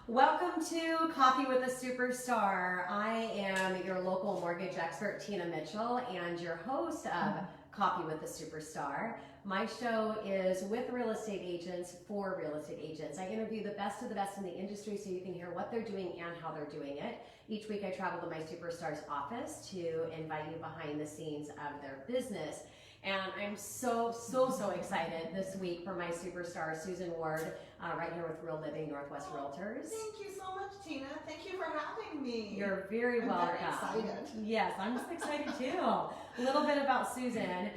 Welcome to Coffee with a Superstar. I am your local mortgage expert, Tina Mitchell, and your host of Coffee with a Superstar. My show is with real estate agents for real estate agents. I interview the best of the best in the industry so you can hear what they're doing and how they're doing it. Each week I travel to my superstar's office to invite you behind the scenes of their business. And I'm so excited this week for my superstar, Susan Ward, right here with Real Living Northwest Realtors. Thank you so much, Tina. Thank you for having me. You're very welcome. I'm very excited. Yes, I'm just excited too. A little bit about Susan.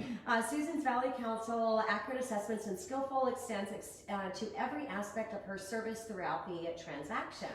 Susan's Valley Counsel, accurate assessments and skillful extends to every aspect of her service throughout the transaction.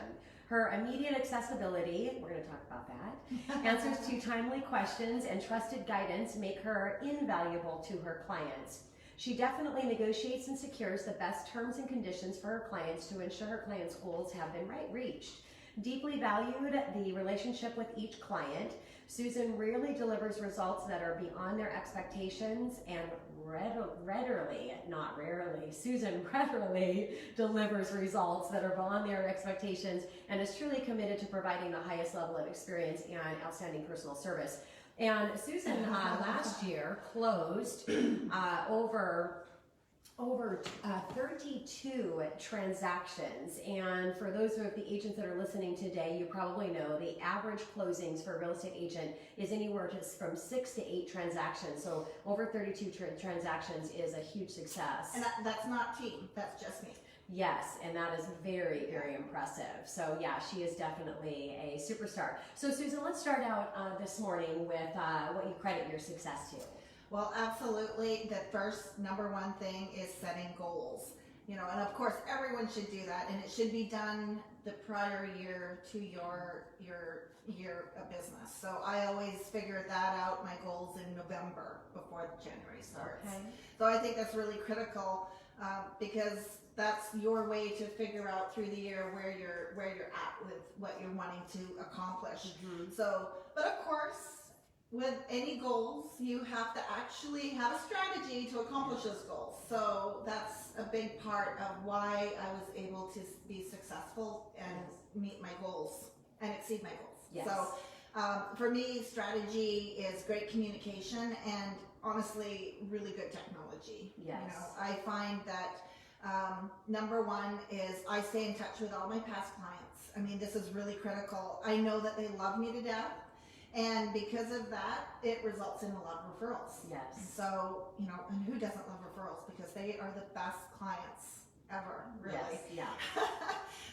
Her immediate accessibility, we're going to talk about that, answers to timely questions and trusted guidance make her invaluable to her clients. She definitely negotiates and secures the best terms and conditions for her clients to ensure her clients' goals have been reached. Deeply valued the relationship with each client, Susan rarely delivers results that are beyond their expectations and readily, not rarely, Susan readily delivers results that are beyond their expectations and is truly committed to providing the highest level of experience and outstanding personal service. And Susan last year closed over 32 transactions, and for those of the agents that are listening today, you probably know the average closings for a real estate agent is anywhere just from 6 to 8 transactions. So over 32 transactions is a huge success. And that's not team, that's just me. Yes, and that is very impressive. So yeah, she is definitely a superstar. So Susan, let's start out this morning with what you credit your success to. Well, absolutely. The first number one thing is setting goals. And of course everyone should do that, and it should be done the prior year to your year of business. So I always figure that out, my goals in November before January starts. Okay. So I think that's really critical because that's your way to figure out through the year where you're at with what you're wanting to accomplish. Mm-hmm. So, but of course, with any goals, you have to actually have a strategy to accomplish those goals. So that's a big part of why I was able to be successful and meet my goals and exceed my goals. Yes. So for me, strategy is great communication and honestly, really good technology. Yes. I find that number one is I stay in touch with all my past clients. I mean, this is really critical. I know that they love me to death. And because of that, it results in a lot of referrals. Yes. So, and who doesn't love referrals? Because they are the best clients ever, really. Yes. Yeah.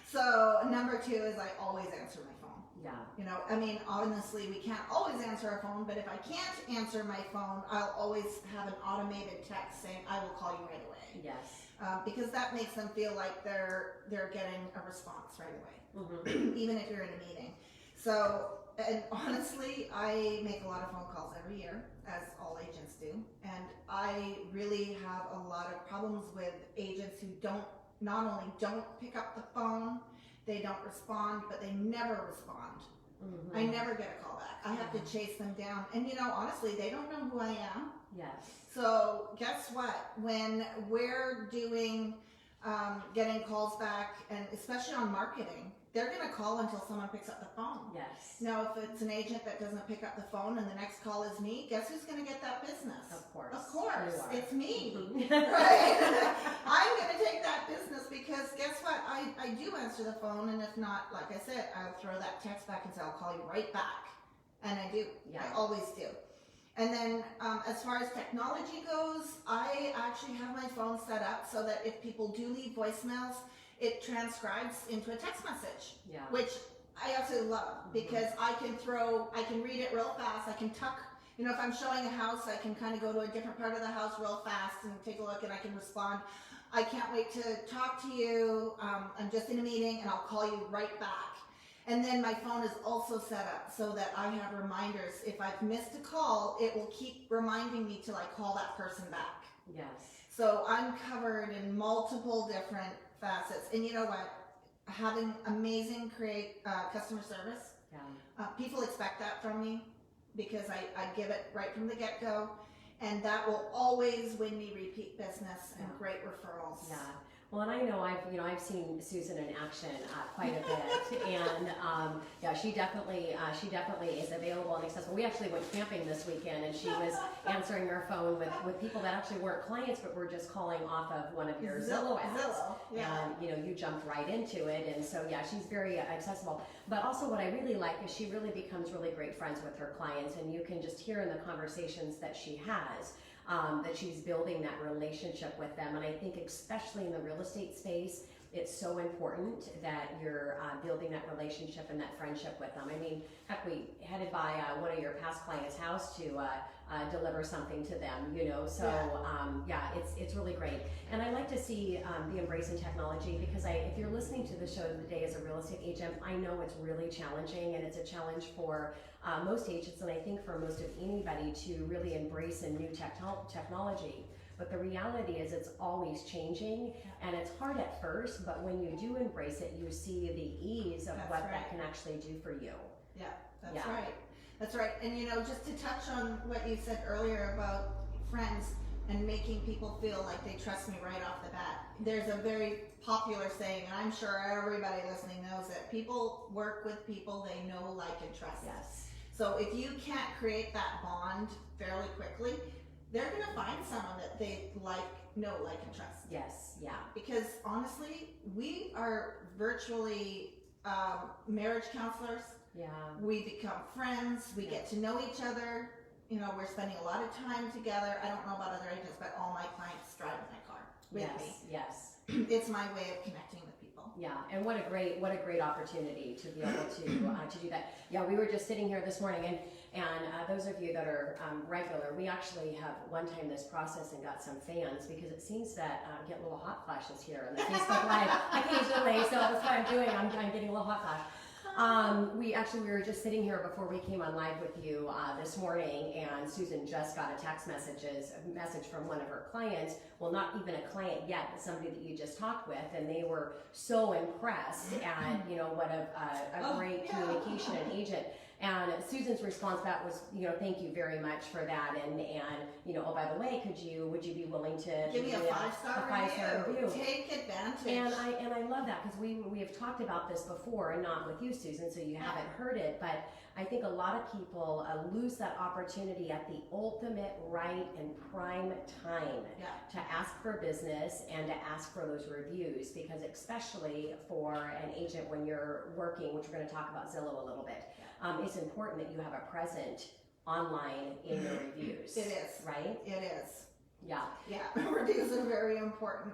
So, number two is I always answer my phone. Yeah. Honestly, we can't always answer our phone, but if I can't answer my phone, I'll always have an automated text saying, I will call you right away. Yes. Because that makes them feel like they're getting a response right away, Mm-hmm. even if you're in a meeting. So, and honestly, I make a lot of phone calls every year, as all agents do, and I really have a lot of problems with agents who not only don't pick up the phone, they don't respond, but they never respond. Mm-hmm. I never get a call back. I have to chase them down, and honestly, they don't know who I am. Yes. So guess what? When we're doing getting calls back, and especially on marketing, they're going to call until someone picks up the phone. Yes. Now, if it's an agent that doesn't pick up the phone and the next call is me, guess who's going to get that business? Of course. Of course. You are. It's me. Mhm. Right? I'm going to take that business because guess what? I do answer the phone, and if not, like I said, I'll throw that text back and say, I'll call you right back. And I do. Yeah. I always do. And then as far as technology goes, I actually have my phone set up so that if people do leave voicemails, it transcribes into a text message, Yeah. which I absolutely love because I can read it real fast. I can tuck, if I'm showing a house, I can kind of go to a different part of the house real fast and take a look, and I can respond. I can't wait to talk to you. I'm just in a meeting and I'll call you right back. And then my phone is also set up so that I have reminders. If I've missed a call, it will keep reminding me to call that person back. Yes. So I'm covered in multiple different facets. And you know what? Having amazing customer service, Yeah. people expect that from me because I give it right from the get-go. And that will always win me repeat business and great referrals. Yeah. Well, and I know I've seen Susan in action quite a bit, and yeah, she definitely is available and accessible. We actually went camping this weekend, and she was answering her phone with people that actually weren't clients, but were just calling off of one of your Zillow ads. Yeah. And you jumped right into it, and so yeah, she's very accessible. But also, what I really like is she really becomes really great friends with her clients, and you can just hear in the conversations that she has. That she's building that relationship with them. And I think especially in the real estate space, it's so important that you're building that relationship and that friendship with them. I mean, heck, we headed by one of your past clients' house to deliver something to them, so yeah, it's really great. And I like to see the embrace in technology, because if you're listening to the show today as a real estate agent, I know it's really challenging, and it's a challenge for most agents, and I think for most of anybody, to really embrace a new technology. But the reality is it's always changing, and it's hard at first, but when you do embrace it, you see the ease of that can actually do for you. Yeah, that's right. That's right. And just to touch on what you said earlier about friends and making people feel like they trust me right off the bat, there's a very popular saying, and I'm sure everybody listening knows it: people work with people they know, like, and trust. Yes. So if you can't create that bond fairly quickly, they're going to find someone that they know, like, and trust. Yes, yeah. Because honestly, we are virtually marriage counselors. Yeah. We become friends. We get to know each other. We're spending a lot of time together. I don't know about other agents, but all my clients drive in my car with me. Yes. It's my way of connecting with people. Yeah, and what a great opportunity to be able to do that. Yeah, we were just sitting here this morning, and those of you that are regular, we actually have one time this process and got some fans, because it seems that get little hot flashes here on the Facebook Live occasionally. So that's what I'm doing. I'm getting a little hot flash. We were just sitting here before we came on live with you this morning, and Susan just got a message from one of her clients. Well, not even a client yet, but somebody that you just talked with, and they were so impressed at what a great communication and agent. And Susan's response back was, thank you very much for that, and oh, by the way, would you be willing to give me a 5-star review? Take advantage. And I love that, because we have talked about this before, and not with you, Susan, so you haven't heard it, but I think a lot of people lose that opportunity at the ultimate right and prime time to ask for business and to ask for those reviews, because especially for an agent when you're working, which we're going to talk about Zillow a little bit, it's important that you have a present online in your reviews. It is. Right? It is. Yeah. Yeah, reviews are very important.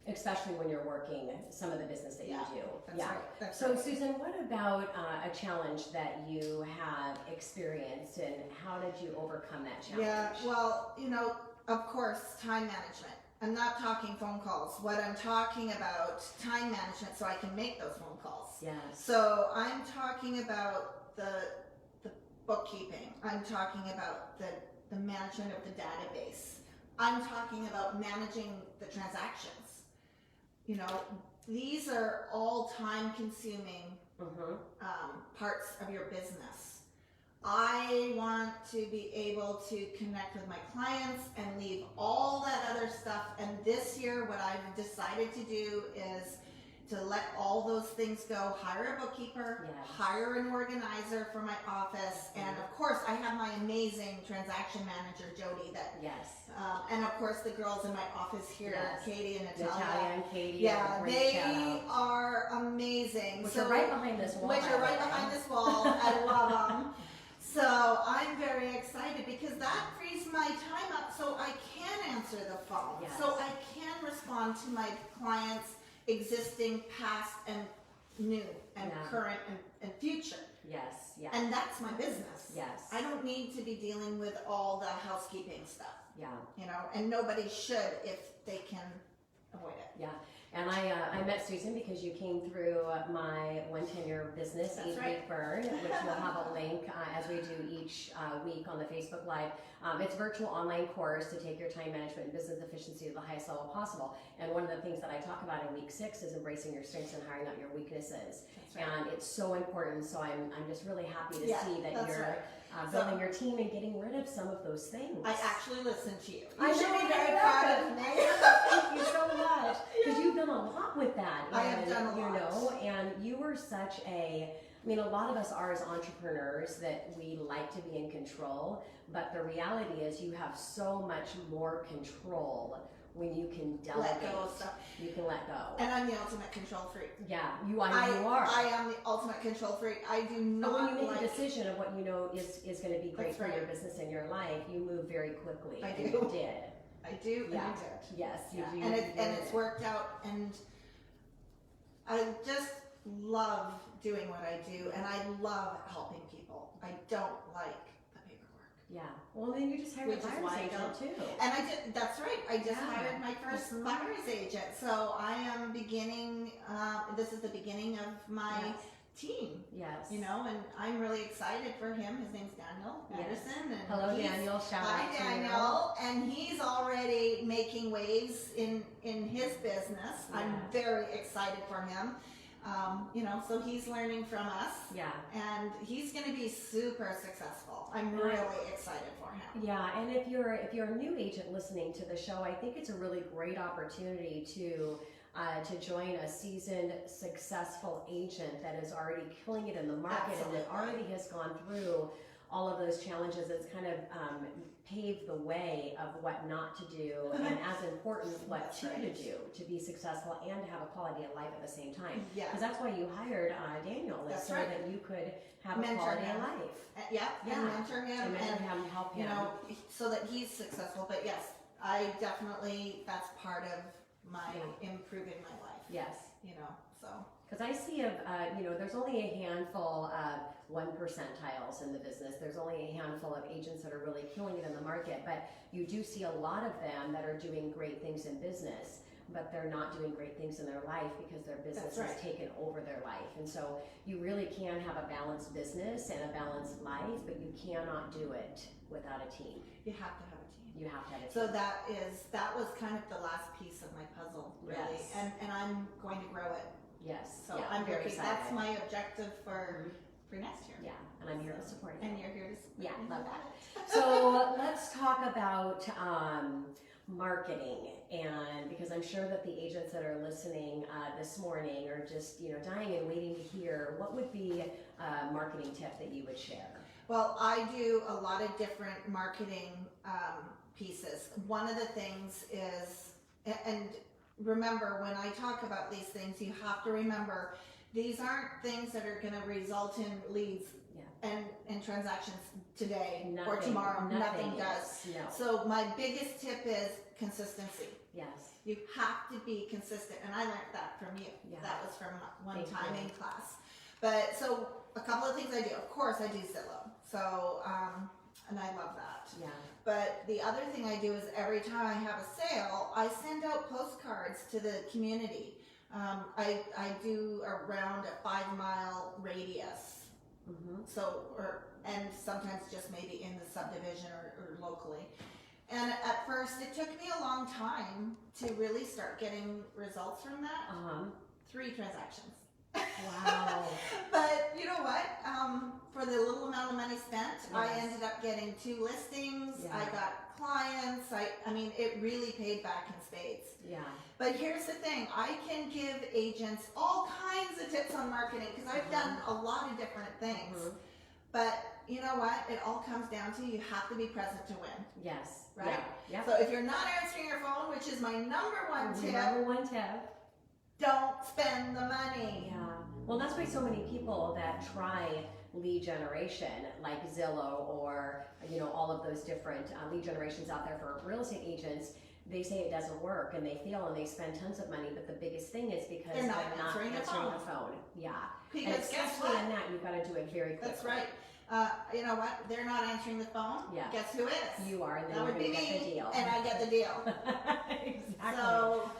Especially when you're working some of the business that you do. That's right. That's so right. Susan, what about a challenge that you have experienced, and how did you overcome that challenge? Yeah, well, of course, time management. I'm not talking phone calls. What I'm talking about, time management, so I can make those phone calls. Yes. So I'm talking about the bookkeeping. I'm talking about the management of the database. I'm talking about managing the transactions. These are all time-consuming parts of your business. I want to be able to connect with my clients and leave all that other stuff. And this year, what I've decided to do is to let all those things go, hire a bookkeeper, hire an organizer for my office, and of course I have my amazing transaction manager, Jody, and of course the girls in my office here, Katie and Natalia. Natalia and Katie. Yeah, they are amazing. Which are right behind this wall. I love them. So I'm very excited, because that frees my time up so I can answer the phone. Yes. So I can respond to my clients' existing, past, and new, and current, and future. Yes, yes. And that's my business. Yes. I don't need to be dealing with all the housekeeping stuff. Yeah. And nobody should if they can avoid it. Yeah. And I met Susan because you came through my 110-year business 8-week burn, which we'll have a link as we do each week on the Facebook Live. It's a virtual online course to take your time management and business efficiency to the highest level possible. And one of the things that I talk about in week 6 is embracing your strengths and hiring out your weaknesses. And it's so important. So I'm just really happy to see that you're building your team and getting rid of some of those things. I actually listened to you. I should know, be very proud of me. Thank you so much. Because you you've done a lot with that. I have done a lot. You know, and you were such a, I mean, a lot of us are as entrepreneurs that we like to be in control, but the reality is you have so much more control when you can delegate. Let go of stuff. You can let go. And I'm the ultimate control freak. Yeah, you are. I am the ultimate control freak. I do not But when you make like a decision of what you know is going to be great That's for right. your business and your life, you move very quickly. I And do. you did. I do, Yeah. and I did. Yes, you Yeah. do. And you it's did. worked out, and I just love doing what I do, and I love helping people. I don't like the paperwork. Yeah. Well, then you just hired Which a is buyer's why I agent don't- too. And I did, that's right, I just Yeah. hired my first Mhm. buyer's agent. So I am beginning, this is the beginning of my Yes. team, Yes. you know, and I'm really excited for him. His name's Daniel Yes. Anderson. And Hello, he's- Daniel. Shout Hi out to Daniel, and he's already making waves in his business. I'm Yes. very excited for him. You know, so he's learning from us, you. Yeah. and he's going to be super successful. I'm really excited for him. Yeah, and if you're a new agent listening to the show, I think it's a really great opportunity to join a seasoned, successful agent that is already killing it in the market and that Absolutely. already has gone through all of those challenges. It's kind of paved the way of what not to do, and as important, what That's to right. do to be successful and to have a quality of life at the same time. Yeah. Because that's why you hired Daniel, is That's so right. that you could have a Mentor quality him. of life. Yeah, Yeah. and mentor him, And mentor and him, help him. you know, so that he's successful. But yes, I definitely, that's part of my improving my life. Yes. You know, so Because I see, there's only a handful of 1 percentiles in the business. There's only a handful of agents that are really killing it in the market, but you do see a lot of them that are doing great things in business, but they're not doing great things in their life because their business That's has right. taken over their life. And so you really can have a balanced business and a balanced life, but you cannot do it without a team. you have to have a team. You have to have a team. So that was kind of the last piece of my puzzle, really, Yes. and I'm going to grow it. Yes. So yeah, I'm very looking. excited. That's my objective for next year. Yeah, and I'm here to support you. And you're here to support Yeah, me. love that. So let's talk about marketing, and because I'm sure that the agents that are listening this morning are just dying and waiting to hear what would be a marketing tip that you would share. Well, I do a lot of different marketing pieces. One of the things is, and remember, when I talk about these things, you have to remember these aren't things that are going to result in leads and transactions today or tomorrow. Nothing does. No. So my biggest tip is consistency. Yes. You have to be consistent, and I learned that from you. Yeah. That was from one Thank time you. in class. But so a couple of things I do. Of course, I do Zillow. So and I love that. Yeah. But the other thing I do is every time I have a sale, I send out postcards to the community. I do around a 5-mile radius. Mm-hmm. So, and sometimes just maybe in the subdivision or locally. And at first, it took me a long time to really start getting results from that. 3 transactions. Wow. But you know what? For the little amount of money spent, I Yes. ended up getting 2 listings. Yeah. I got clients. I mean, it really paid back in spades. Yeah. But here's the thing, I can give agents all kinds of tips on marketing because I've done a lot of different things. Mhm. But you know what? It all comes down to you have to be present to win. Yes. Right? Yeah. So if you're not answering your phone, which is my number one tip, Number one tip. don't spend the money. Yeah. Well, that's why so many people that try lead generation, like Zillow or all of those different lead generations out there for real estate agents, they say it doesn't work and they fail and they spend tons of money. But the biggest thing is because They're not answering the the phone. Yeah. And Because guess especially what? in that, you've got to do it very quickly. That's right. You know what? They're not answering the phone. Yeah. Guess who is? You are, and then That you're would be going to get the me, deal. and I get the deal. Exactly. So,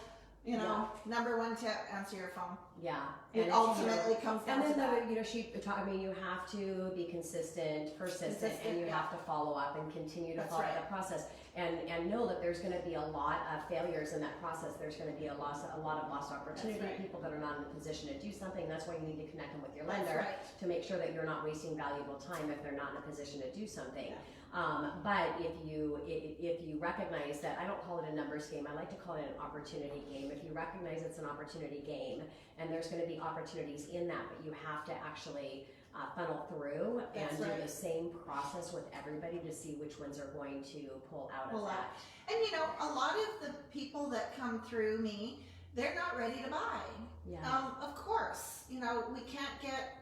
number one tip: answer your phone. Yeah. It ultimately comes down And to that. then you have to be consistent, persistent, Consistent, and you yeah. have to follow up and continue to That's follow right. the process. and know that there's going to be a lot of failures in that process. There's going to be a lot of lost opportunity, That's right. people that are not in a position to do something. That's why you need to connect them with your That's lender right. to make sure that you're not wasting valuable time if they're not in a position to do something. Yeah. But if you recognize that, I don't call it a numbers game, I like to call it an opportunity game. If you recognize it's an opportunity game and there's going to be opportunities in that, but you have to actually funnel through and do the same process with everybody to see which ones are going to pull out of that. And you know, a lot of the people that come through me, they're not ready to buy. Yeah. Of course, you know, we can't get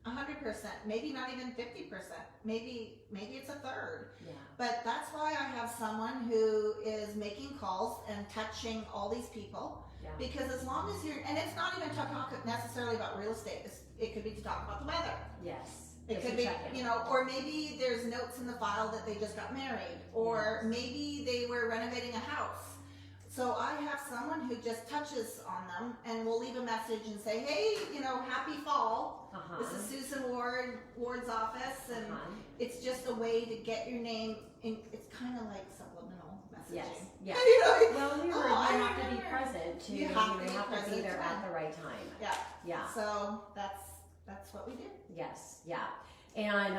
100%, maybe not even 50%, maybe it's a third. Yeah. But that's why I have someone who is making calls and touching all these people. Yeah. Because as long as you're, and it's not even to talk necessarily about real estate, it could be to talk about the weather. Yes. It could be, you know, or maybe there's notes in the file that they just got married, or maybe they were renovating a house. So I have someone who just touches on them and will leave a message and say, hey, you know, happy fall. This is Susan Ward's office, and it's just a way to get your name in. It's kind of like subliminal messaging. Yes. Yes. You know, well, you have to be present too. You have to be there at the right time. Yeah. Yeah. So that's what we do. Yes. Yeah. And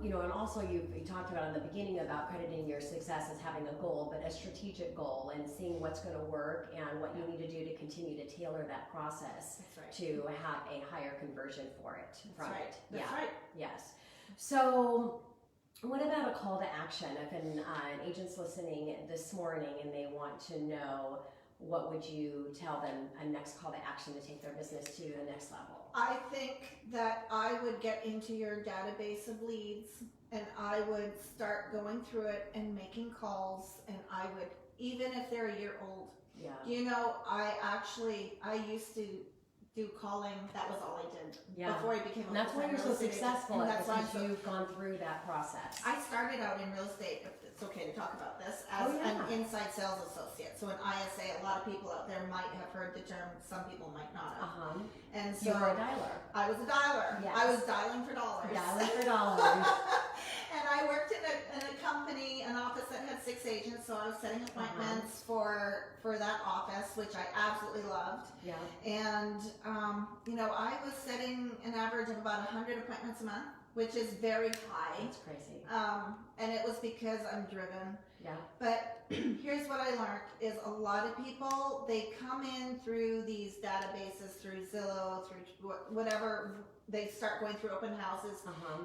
you know, and also you talked about in the beginning about crediting your success as having a goal, but a strategic goal, and seeing what's going to work and what you need to do to continue to tailor that process to have a higher conversion for it. That's right. Yes. So what about a call to action? If an agent's listening this morning and they want to know, what would you tell them a next call to action to take their business to the next level? I think that I would get into your database of leads, and I would start going through it and making calls, and I would, even if they're a year old. Yeah. You know, I used to do calling. That was all I did before I became a and that's why you're so successful, because you've gone through that process. I started out in real estate, if it's okay to talk about this, as an inside sales associate. So an ISA, a lot of people out there might have heard the term, some people might not have. And so you were a dialer. I was a dialer. Yes. I was dialing for dollars. Dialing for dollars. And I worked in a company, an office that had 6 agents, so I was setting appointments for that office, which I absolutely loved. Yeah. And, you know, I was setting an average of about 100 appointments a month, which is very high. That's crazy. And it was because I'm driven. Yeah. But here's what I learned is a lot of people, they come in through these databases, through Zillow, through whatever, they start going through open houses.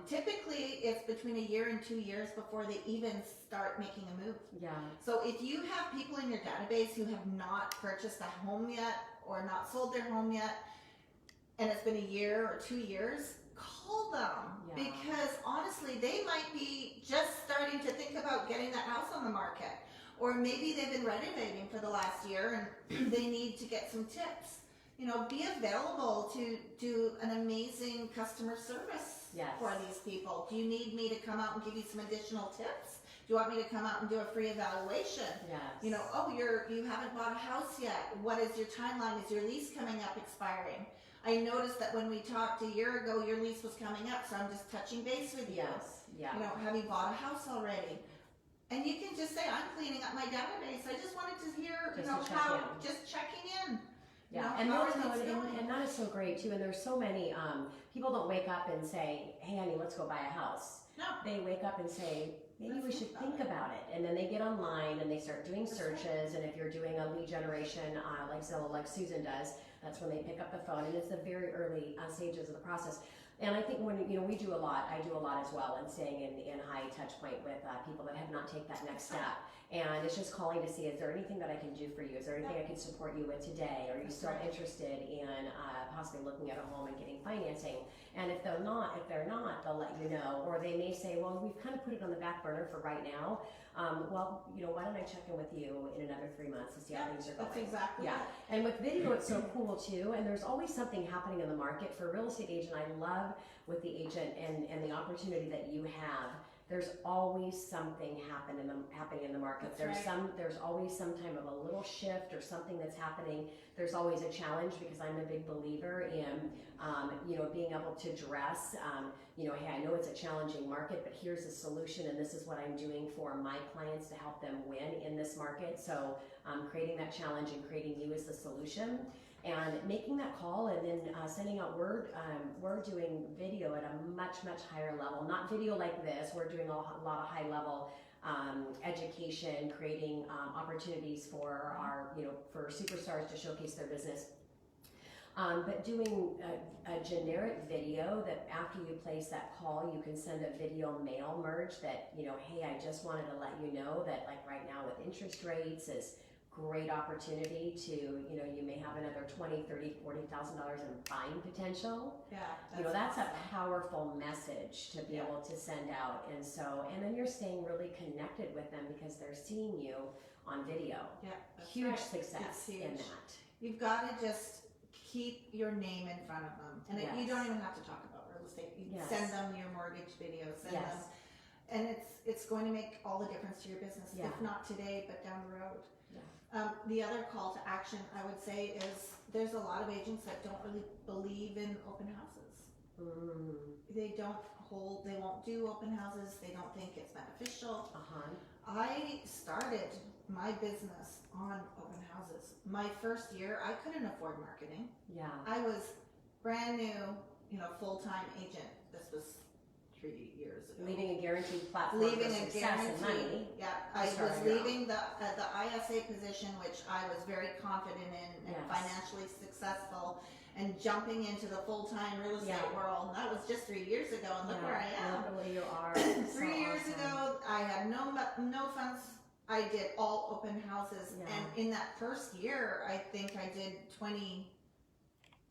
Typically, it's between a year and 2 years before they even start making a move. Yeah. So if you have people in your database who have not purchased a home yet or not sold their home yet, and it's been a year or 2 years, call them, because honestly, they might be just starting to think about getting that house on the market, or maybe they've been renovating for the last year and they need to get some tips. You know, be available to do an amazing customer service for these people. Do you need me to come out and give you some additional tips? Do you want me to come out and do a free evaluation? Yes. You know, oh, you haven't bought a house yet. What is your timeline? Is your lease coming up, expiring? I noticed that when we talked a year ago, your lease was coming up, so I'm just touching base with you. Yes. Yeah. You know, have you bought a house already? And you can just say, I'm cleaning up my database. I just wanted to hear, just checking in. Yeah, you know, and that is so great too. And there's so many people don't wake up and say, "Hey, honey, let's go buy a house." No, they wake up and say, "Maybe we should think about it." And then they get online and they start doing searches. And if you're doing a lead generation like Zillow, like Susan does, that's when they pick up the phone. And it's the very early stages of the process. And I think when we do a lot, I do a lot as well, and staying in high touch point with people that have not taken that next step. And it's just calling to see, is there anything that I can do for you? Is there anything I can support you with today? Are you still interested in possibly looking at a home and getting financing? And if they're not, they'll let you know. Or they may say, well, we've kind of put it on the back burner for right now. Well, why don't I check in with you in another 3 months to see how things are going? That's exactly it. And with video, it's so cool too. And there's always something happening in the market. For a real estate agent, I love with the agent and the opportunity that you have there's always something happening in the market. That's right. There's always some time of a little shift or something that's happening. There's always a challenge, because I'm a big believer in, being able to address, hey, I know it's a challenging market, but here's a solution, and this is what I'm doing for my clients to help them win in this market. So creating that challenge and creating you as the solution, and making that call, and then sending out word. We're doing video at a much higher level, not video like this. We're doing a lot of high level education, creating opportunities for our, for superstars to showcase their business. But doing a generic video that after you place that call, you can send a video mail merge that, hey, I just wanted to let you know that, like, right now with interest rates is great opportunity to, you may have another $20,000, $30,000, $40,000 in buying potential. Yeah, That's awesome. a powerful message to be able to send out. And then you're staying really connected with them because they're seeing you on video. Yeah, that's Huge right. success It's huge. in that. You've got to just keep your name in front of them, and you don't even have to talk about real estate. You send them your mortgage video, send them, and it's going to make all the difference to your business. If not today, but down the road. The other call to action I would say is there's a lot of agents that don't really believe in open houses. They won't do open houses. They don't think it's beneficial. I started my business on open houses. My first year, I couldn't afford marketing. I was brand new, full-time agent. This was 3 years ago. Leaving a guaranteed platform for success and money. I was leaving the ISA position, which I was very confident in and financially successful, and jumping into the full-time real estate world. That was just 3 years ago, and look where I am. Look where you are. 3 years ago, I had no funds. I did all open houses, and in that first year, I think I did 20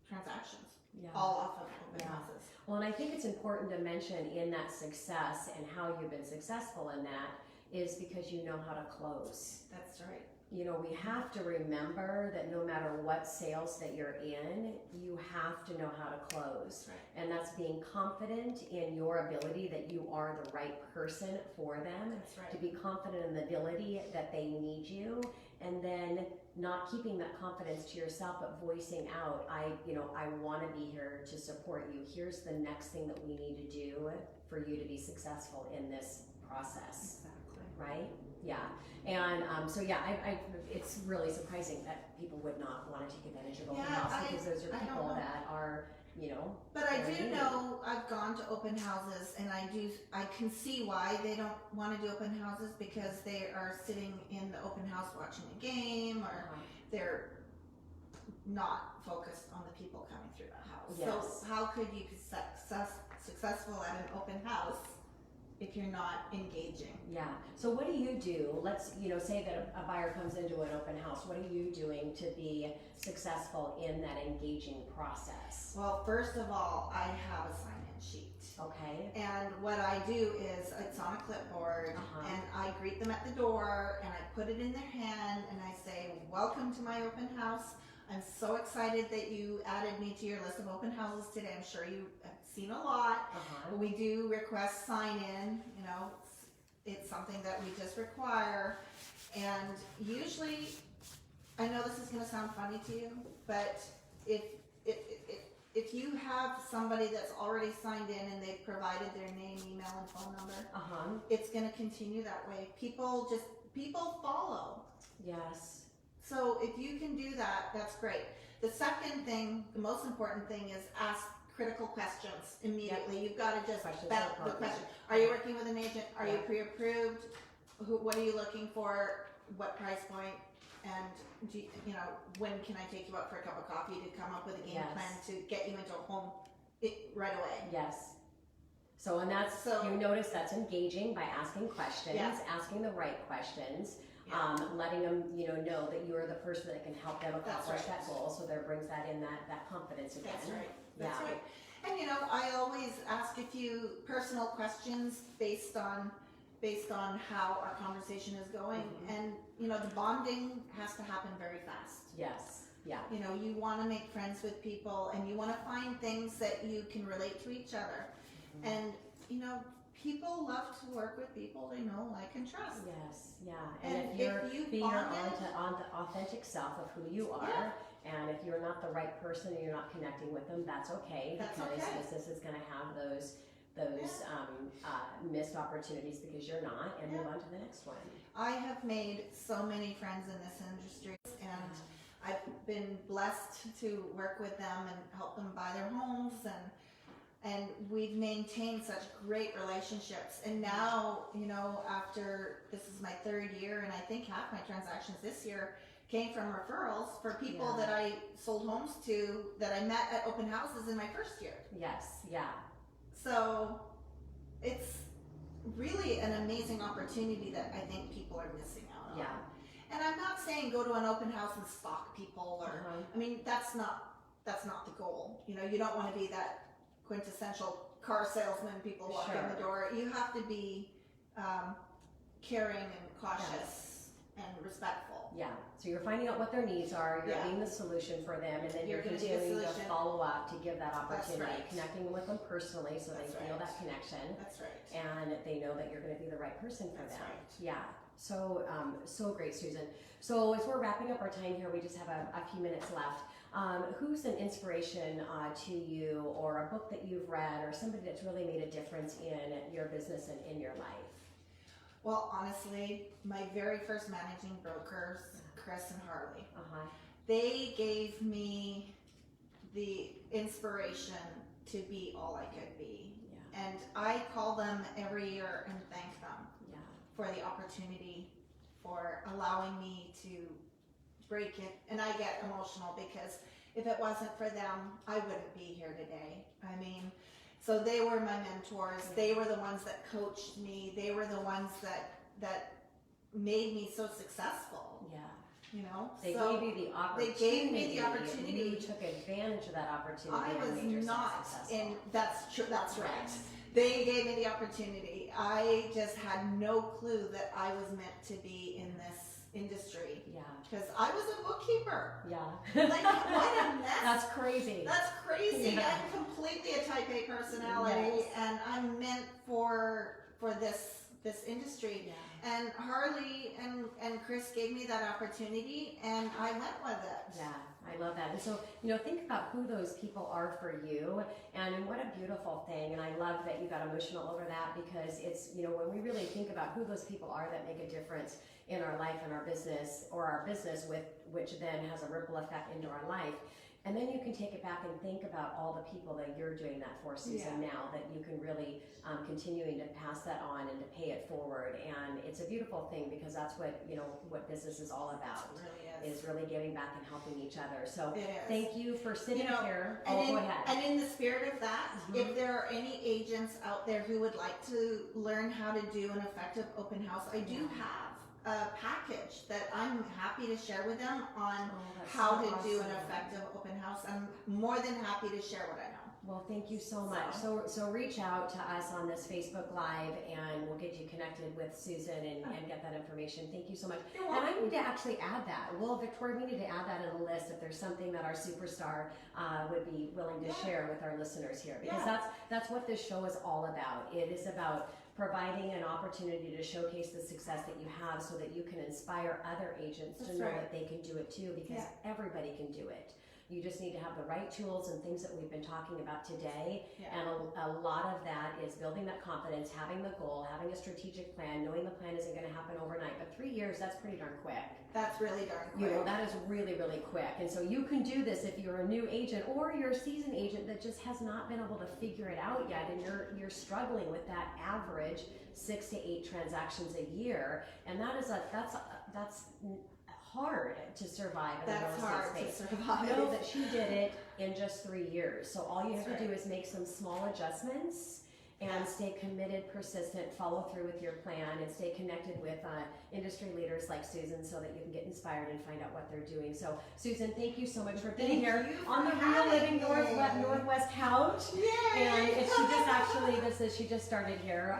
transactions, all off of open houses. Well, and I think it's important to mention in that success and how you've been successful in that is because you know how to close. That's right. We have to remember that no matter what sales that you're in, you have to know how to close. Right. And that's being confident in your ability that you are the right person for them. That's right. To be confident in the ability that they need you, and then not keeping that confidence to yourself, but voicing out, I want to be here to support you. Here's the next thing that we need to do for you to be successful in this process. Exactly. Right? Yeah. And it's really surprising that people would not want to take advantage of open house, because those are people that are, But I do know I've gone to open houses, and I can see why they don't want to do open houses, because they are sitting in the open house watching a game, or they're not focused on the people coming through the house. So how could you be successful at an open house if you're not engaging? So what do you do? Let's, say that a buyer comes into an open house. What are you doing to be successful in that engaging process? Well, first of all, I have a sign-in sheet. Okay. And what I do is it's on a clipboard, and I greet them at the door, and I put it in their hand, and I say, welcome to my open house. I'm so excited that you added me to your list of open houses today. I'm sure you have seen a lot. We do request sign-in, it's something that we just require. And usually, I know this is going to sound funny to you, but if you have somebody that's already signed in and they've provided their name, email, and phone number, it's going to continue that way. People follow. Yes. So if you can do that, that's great. The second thing, the most important thing, is ask critical questions immediately. You've got to just vet the question. Are you working with an agent? Are you pre-approved? What are you looking for? What price point? And when can I take you out for a cup of coffee to come up with a game plan to get you into a home right away? Yes. So, and that's, you notice that's engaging by asking questions, asking the right questions. Letting them, know that you are the person that can help them accomplish that goal. So there brings that in that confidence again. That's right. And I always ask a few personal questions based on how our conversation is going, and the bonding has to happen very fast. Yes. Yeah. You want to make friends with people, and you want to find things that you can relate to each other, and people love to work with people they know, like, and trust. Yes, yeah. And if you're if you being your bonded- on the authentic self of who you are, Yeah. and if you're not the right person and you're not connecting with them, that's okay. That's because okay. business is going to have those missed opportunities because you're not, and move on to the next one. I have made so many friends in this industry, and I've been blessed to work with them and help them buy their homes, and we've maintained such great relationships. And now, you know, after this is my 3rd year, and I think half my transactions this year came from referrals for people Yeah. that I sold homes to that I met at open houses in my 1st year. Yes, yeah. So it's really an amazing opportunity that I think people are missing out on. Yeah. And I'm not saying go to an open house and stalk people, or I mean, that's not the goal. You know, you don't want to be that quintessential car salesman people walk in the door. You have to be caring and cautious and respectful. Yeah. So you're finding out what their needs are, you're being the solution for them, and then you're continuing to follow up to give that opportunity, connecting with them personally so they feel that connection. That's right. And they know that you're going to be the right person for them. Right. Yeah. So, so great, Susan. So as we're wrapping up our time here, we just have a few minutes left. Who's an inspiration to you, or a book that you've read, or somebody that's really made a difference in your business and in your life? Well, honestly, my very first managing brokers, Chris and Harley, they gave me the inspiration to be all I could be. Yeah. And I call them every year and thank them for the opportunity, for allowing me to break it. And I get emotional because if it wasn't for them, I wouldn't be here today. I mean, so they were my mentors. They were the ones that coached me. They were the ones that made me so successful. Yeah. You know? They gave you the opportunity. They gave me the opportunity. You took advantage of that opportunity. I was and made not successful. in, that's true, that's right. They gave me the opportunity. I just had no clue that I was meant to be in this industry. Yeah. Because I was a bookkeeper. Yeah. Like, what a mess. That's crazy. That's crazy. Yeah. I'm completely a type A personality, yes. And I'm meant for this industry. Yeah. And Harley and Chris gave me that opportunity, and I went with it. Yeah, I love that. And so, you know, think about who those people are for you, and what a beautiful thing. And I love that you got emotional over that, because it's, you know, when we really think about who those people are that make a difference in our life and our business, or our business with which then has a ripple effect into our life. And then you can take it back and think about all the people that you're doing that for, Susan, now that you can really continuing to pass that on and to pay it forward. And it's a beautiful thing, because that's what, you know, what business is all about. It really is really giving back and helping each other. So thank you for sitting here. Go ahead. And in the spirit of that, if there are any agents out there who would like to learn how to do an effective open house, I do have a package that I'm happy to share with them on how to do an effective open house. I'm more than happy to share what I know. Well, thank you so much. So reach out to us on this Facebook Live, and we'll get you connected with Susan and get that information. Thank you so much. And I need to actually add that. Well, Victoria, we need to add that in the list if there's something that our superstar would be willing to share with our listeners here, because that's what this show is all about. It is about providing an opportunity to showcase the success that you have, so that you can inspire other agents to know that they can do it too, because everybody can do it. You just need to have the right tools and things that we've been talking about today. And a lot of that is building that confidence, having the goal, having a strategic plan, knowing the plan isn't going to happen overnight. But 3 years, that's pretty darn quick. That's really darn quick. You know, that is really, really quick. And so you can do this if you're a new agent, or you're a seasoned agent that just has not been able to figure it out yet, and you're struggling with that average 6 to 8 transactions a year. And that's hard to survive in the real estate space. Know that she did it in just 3 years. So all you have to do is make some small adjustments and stay committed, persistent, follow through with your plan, and stay connected with industry leaders like Susan, so that you can get inspired and find out what they're doing. So Susan, thank you so much for being here on the Real Living Northwest couch. Yay! And she just started here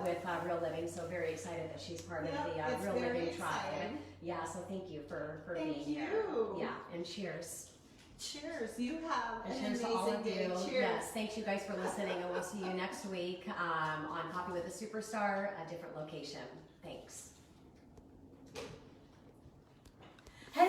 with Real Living, so very excited that she's part of the Real Living tribe. Yeah, so thank you for being here. Yeah, and cheers. Cheers. You have And an cheers to all amazing of day. you. Cheers. Yes, thanks you guys for listening, and we'll see you next week on Coffee with a Superstar, a different location. Thanks.